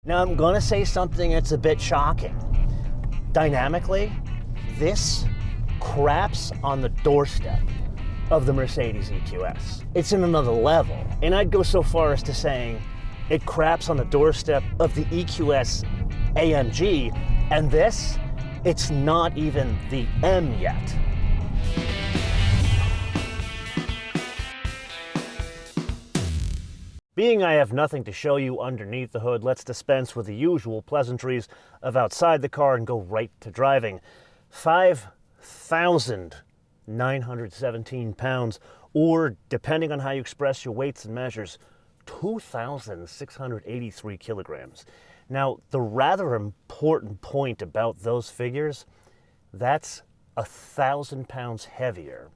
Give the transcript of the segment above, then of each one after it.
Now I'm gonna say something that's a bit shocking. Dynamically, this craps on the doorstep of the Mercedes EQS. It's in another level. And I'd go so far as to saying it craps on the doorstep of the EQS AMG, and this, it's not even the M yet. Being I have nothing to show you underneath the hood, let's dispense with the usual pleasantries of outside the car and go right to driving. 5,917 pounds, or depending on how you express your weights and measures, 2,683 kilograms. Now, the rather important point about those figures, that's 1,000 pounds heavier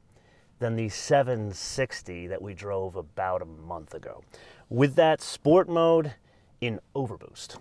than the 760 that we drove about a month ago. With that sport mode in overboost.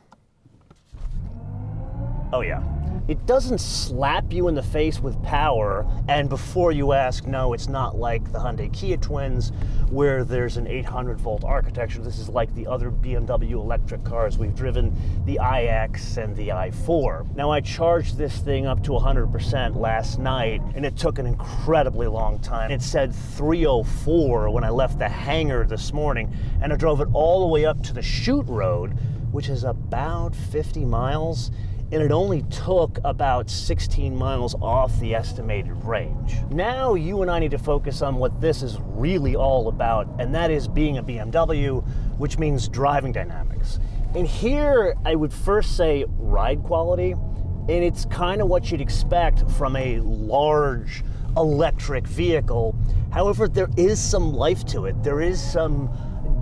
Oh yeah. It doesn't slap you in the face with power, and before you ask, no, it's not like the Hyundai Kia twins where there's an 800-volt architecture. This is like the other BMW electric cars we've driven, the iX and the i4. Now, I charged this thing up to 100% last night, and it took an incredibly long time. It said 304 when I left the hangar this morning, and I drove it all the way up to the shoot road, which is about 50 miles. And it only took about 16 miles off the estimated range. Now you and I need to focus on what this is really all about, and that is being a BMW, which means driving dynamics. And here I would first say ride quality, and it's kind of what you'd expect from a large electric vehicle. However, there is some life to it. There is some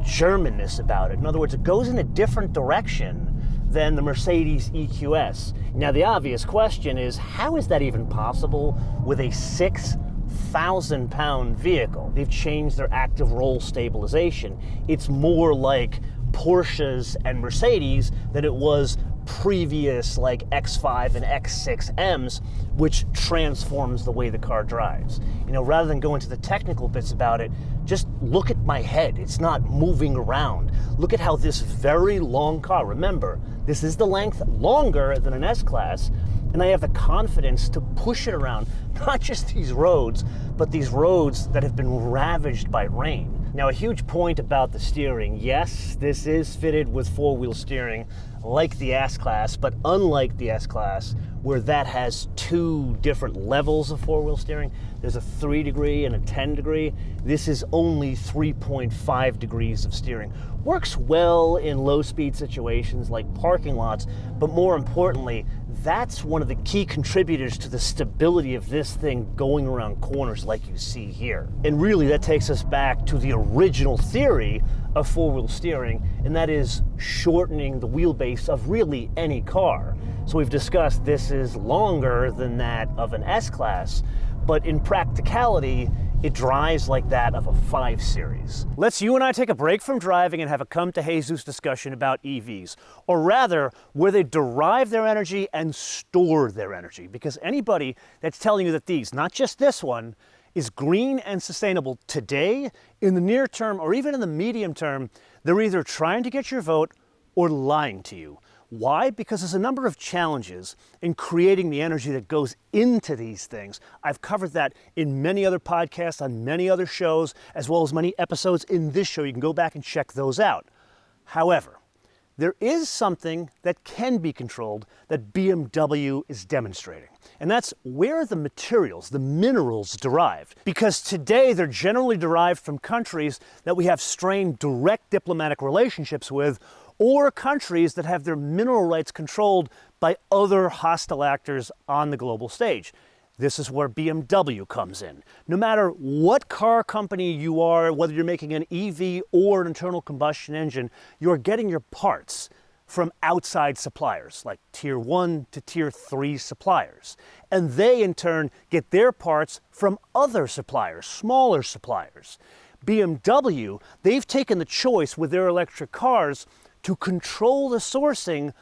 Germanness about it. In other words, it goes in a different direction than the Mercedes EQS. Now, the obvious question is, how is that even possible with a 6,000-pound vehicle? They've changed their active roll stabilization. It's more like Porsches and Mercedes than it was previous like X5 and X6Ms, which transforms the way the car drives. You know, rather than go into the technical bits about it, just look at my head. It's not moving around. Look at how this very long car, remember, this is the length longer than an S-Class, and I have the confidence to push it around, not just these roads, but these roads that have been ravaged by rain. Now, a huge point about the steering. Yes, this is fitted with four-wheel steering like the S-Class, but unlike the S-Class, where that has two different levels of four-wheel steering, there's a 3 degree and a 10 degree. This is only 3.5 degrees of steering. Works well in low-speed situations like parking lots, but more importantly, that's one of the key contributors to the stability of this thing going around corners like you see here. And really, that takes us back to the original theory of four-wheel steering, and that is shortening the wheelbase of really any car. So we've discussed this is longer than that of an S-Class, but in practicality, it drives like that of a 5 Series. Let's you and I take a break from driving and have a come to Jesus discussion about EVs, or rather, where they derive their energy and store their energy. Because anybody that's telling you that these, not just this one, is green and sustainable today, in the near term, or even in the medium term, they're either trying to get your vote or lying to you. Why? Because there's a number of challenges in creating the energy that goes into these things. I've covered that in many other podcasts, on many other shows, as well as many episodes in this show. You can go back and check those out. However, there is something that can be controlled that BMW is demonstrating. And that's where the materials, the minerals, derived. Because today they're generally derived from countries that we have strained direct diplomatic relationships with, or countries that have their mineral rights controlled by other hostile actors on the global stage. This is where BMW comes in. No matter what car company you are, whether you're making an EV or an internal combustion engine, you're getting your parts from outside suppliers, like tier 1 to tier 3 suppliers. And they, in turn, get their parts from other suppliers, smaller suppliers. BMW, they've taken the choice with their electric cars to control the sourcing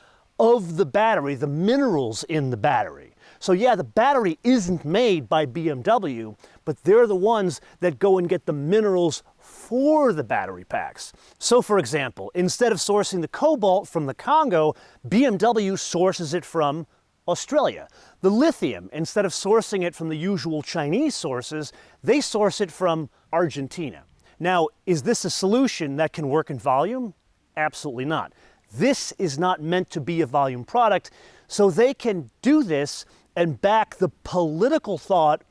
of the battery, the minerals in the battery. So yeah, the battery isn't made by BMW, but they're the ones that go and get the minerals for the battery packs. So for example, instead of sourcing the cobalt from the Congo, BMW sources it from Australia. The lithium, instead of sourcing it from the usual Chinese sources, they source it from Argentina. Now, is this a solution that can work in volume? Absolutely not. This is not meant to be a volume product, so they can do this and back the political thought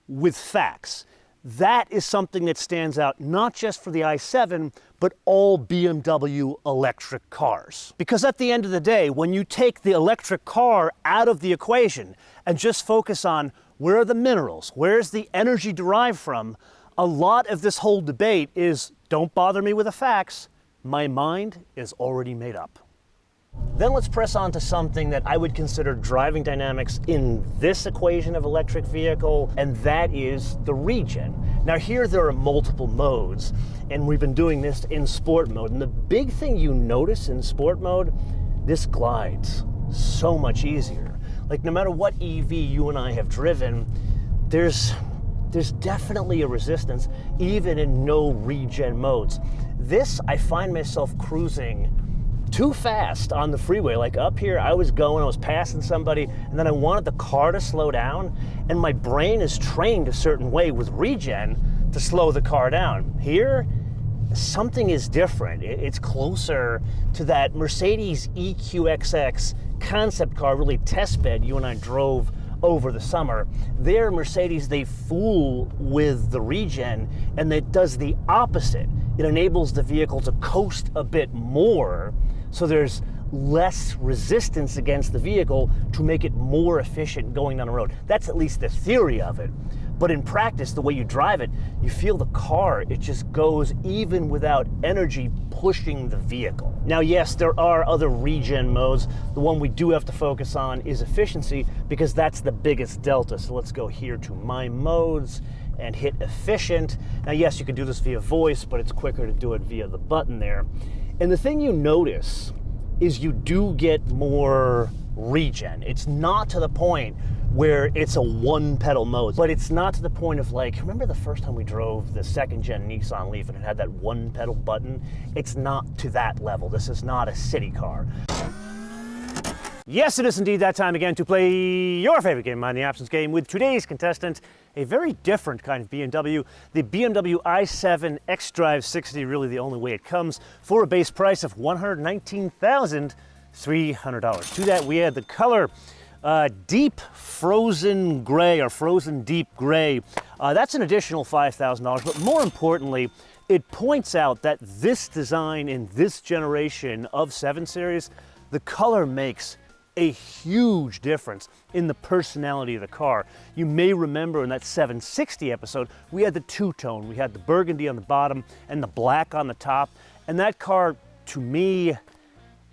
with facts. That is something that stands out not just for the i7, but all BMW electric cars. Because at the end of the day, when you take the electric car out of the equation and just focus on where are the minerals, where's the energy derived from, a lot of this whole debate is, don't bother me with the facts, my mind is already made up. Then let's press on to something that I would consider driving dynamics in this equation of electric vehicle, and that is the regen. Now here there are multiple modes, and we've been doing this in sport mode, and the big thing you notice in sport mode, this glides so much easier. Like no matter what EV you and I have driven, there's definitely a resistance even in no regen modes. This, I find myself cruising too fast on the freeway. Like up here, I was passing somebody, and then I wanted the car to slow down, and my brain is trained a certain way with regen to slow the car down. Here, something is different. It's closer to that Mercedes EQS concept car, really test bed you and I drove over the summer. There, Mercedes, they fool with the regen, and it does the opposite. It enables the vehicle to coast a bit more, so there's less resistance against the vehicle to make it more efficient going down the road. That's at least the theory of it. But in practice, the way you drive it, you feel the car, it just goes even without energy pushing the vehicle. Now, yes, there are other regen modes. The one we do have to focus on is efficiency, because that's the biggest delta. So let's go here to My Modes and hit Efficient. Now, yes, you can do this via voice, but it's quicker to do it via the button there. And the thing you notice is you do get more regen. It's not to the point where it's a one pedal mode, but it's not to the point of like, remember the first time we drove the second gen Nissan Leaf and it had that one pedal button? It's not to that level. This is not a city car. Yes, it is indeed that time again to play your favorite game, Mind the Absence game, with today's contestant, a very different kind of BMW, the BMW i7 xDrive 60, really the only way it comes, for a base price of $119,300. To that we add the color Deep Frozen Gray, or Frozen Deep Gray. That's an additional $5,000, but more importantly, it points out that this design in this generation of 7 Series, the color makes a huge difference in the personality of the car. You may remember in that 760 episode, we had the two-tone. We had the burgundy on the bottom and the black on the top. And that car, to me,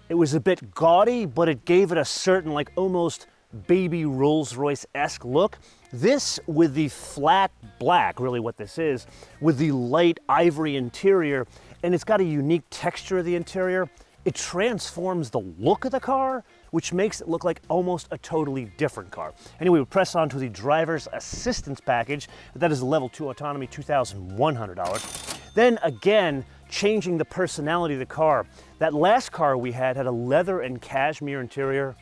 it was a bit gaudy, but it gave it a certain, like, almost baby Rolls-Royce-esque look. This, with the flat black, really what this is, with the light ivory interior, and it's got a unique texture of the interior, it transforms the look of the car, which makes it look like almost a totally different car. Anyway, we press on to the driver's assistance package. That is level 2 autonomy, $2,100. Then again, changing the personality of the car. That last car we had a leather and cashmere interior,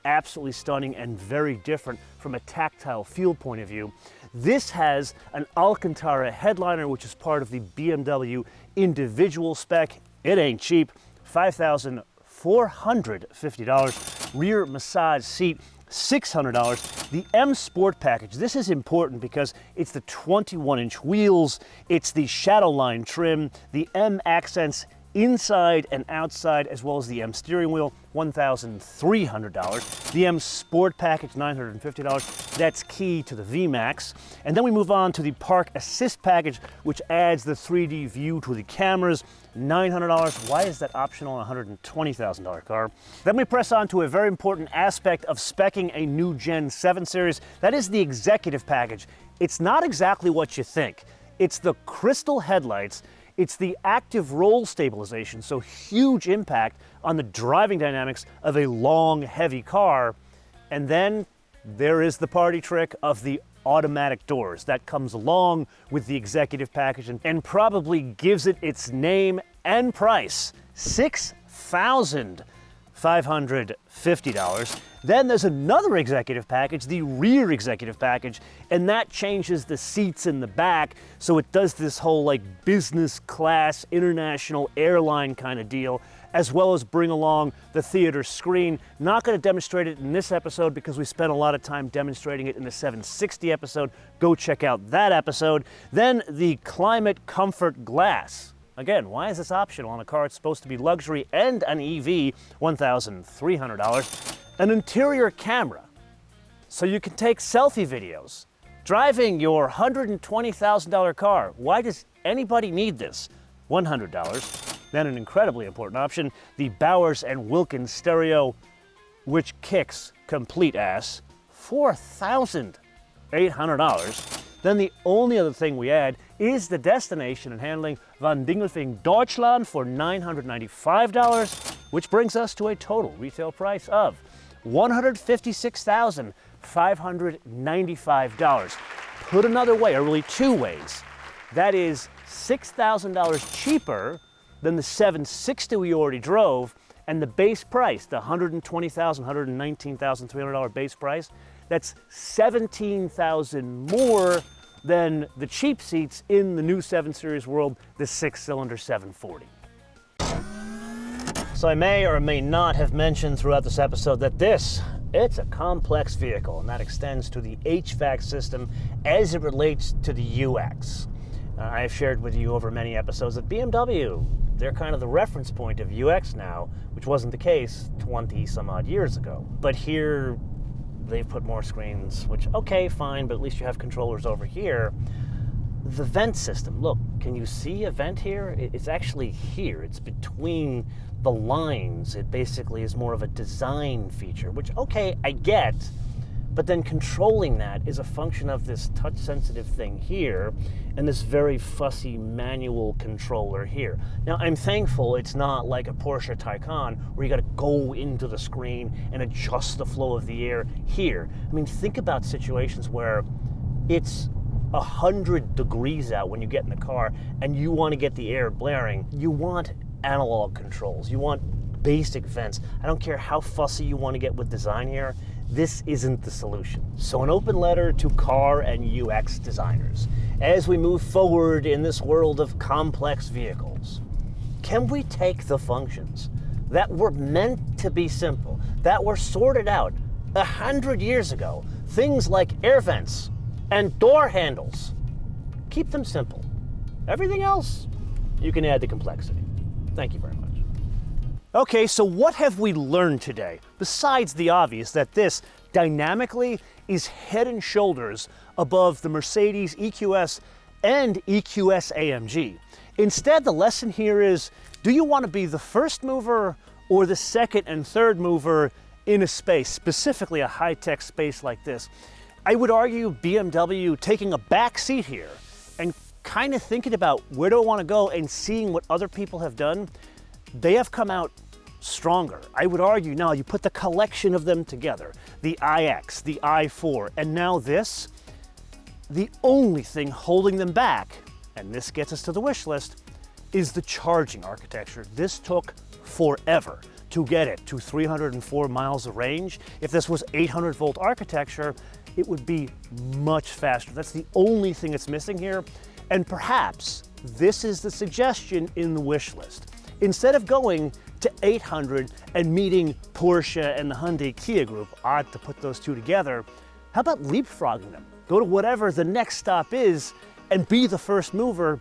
absolutely stunning and very different from a tactile feel point of view. This has an Alcantara headliner, which is part of the BMW individual spec. It ain't cheap. $5,450. Rear massage seat, $600. The M Sport package, this is important because it's the 21-inch wheels, it's the Shadowline trim, the M accents inside and outside, as well as the M steering wheel, $1,300. The M Sport package, $950. That's key to the VMAX. And then we move on to the Park Assist package, which adds the 3D view to the cameras, $900. Why is that optional on a $120,000 car? Then we press on to a very important aspect of speccing a new Gen 7 Series. That is the executive package. It's not exactly what you think. It's the crystal headlights. It's the active roll stabilization, so huge impact on the driving dynamics of a long, heavy car. And then there is the party trick of the automatic doors. That comes along with the executive package and probably gives it its name and price, $6,550. Then there's another executive package, the rear executive package, and that changes the seats in the back, so it does this whole like business class, international airline kind of deal, as well as bring along the theater screen. Not going to demonstrate it in this episode because we spent a lot of time demonstrating it in the 760 episode. Go check out that episode. Then the climate comfort glass. Again, why is this optional on a car it's supposed to be luxury and an EV, $1,300? An interior camera, so you can take selfie videos. Driving your $120,000 car, why does anybody need this? $100. Then an incredibly important option, the Bowers & Wilkins stereo, which kicks complete ass, $4,800. Then the only other thing we add is the destination and handling Van Dingelfing Deutschland for $995, which brings us to a total retail price of $156,595. Put another way, or really two ways, that is $6,000 cheaper than the 760 we already drove, and the base price, the $120,000, $119,300 base price, that's $17,000 more than the cheap seats in the new 7 Series world, the 6-cylinder 740. So I may or may not have mentioned throughout this episode that it's a complex vehicle, and that extends to the HVAC system as it relates to the UX. I have shared with you over many episodes that BMW, they're kind of the reference point of UX now, which wasn't the case 20 some odd years ago. But here, they've put more screens, which, okay, fine, but at least you have controllers over here. The vent system, look, can you see a vent here? It's actually here. It's between the lines. It basically is more of a design feature, which, okay, I get, but then controlling that is a function of this touch-sensitive thing here and this very fussy manual controller here. Now, I'm thankful it's not like a Porsche Taycan where you got to go into the screen and adjust the flow of the air here. I mean, think about situations where it's 100 degrees out when you get in the car and you want to get the air blaring. You want analog controls. You want basic vents. I don't care how fussy you want to get with design here. This isn't the solution. So an open letter to car and UX designers. As we move forward in this world of complex vehicles, can we take the functions that were meant to be simple, that were sorted out 100 years ago, things like air vents and door handles, keep them simple. Everything else, you can add the complexity. Thank you very much. Okay, so what have we learned today? Besides the obvious that this dynamically is head and shoulders above the Mercedes EQS and EQS AMG. Instead, the lesson here is, do you want to be the first mover or the second and third mover in a space, specifically a high-tech space like this? I would argue BMW taking a back seat here and kind of thinking about where do I want to go and seeing what other people have done. They have come out stronger. I would argue now you put the collection of them together, the iX, the i4, and now this, the only thing holding them back, and this gets us to the wish list, is the charging architecture. This took forever to get it to 304 miles of range. If this was 800 volt architecture, it would be much faster. That's the only thing that's missing here. And perhaps this is the suggestion in the wish list. Instead of going to 800 and meeting Porsche and the Hyundai Kia group, odd to put those two together, how about leapfrogging them? Go to whatever the next stop is and be the first mover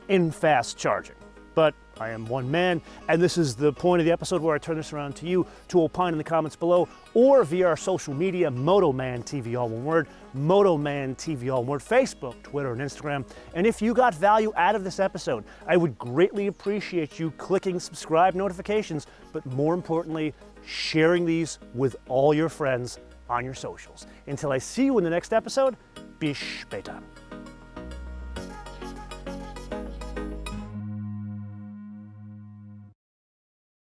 in fast charging. But I am one man, and this is the point of the episode where I turn this around to you to opine in the comments below or via our social media, MotoManTV, all one word, MotoManTV, all one word, Facebook, Twitter, and Instagram. And if you got value out of this episode, I would greatly appreciate you clicking subscribe notifications, but more importantly, sharing these with all your friends on your socials. Until I see you in the next episode, bis später.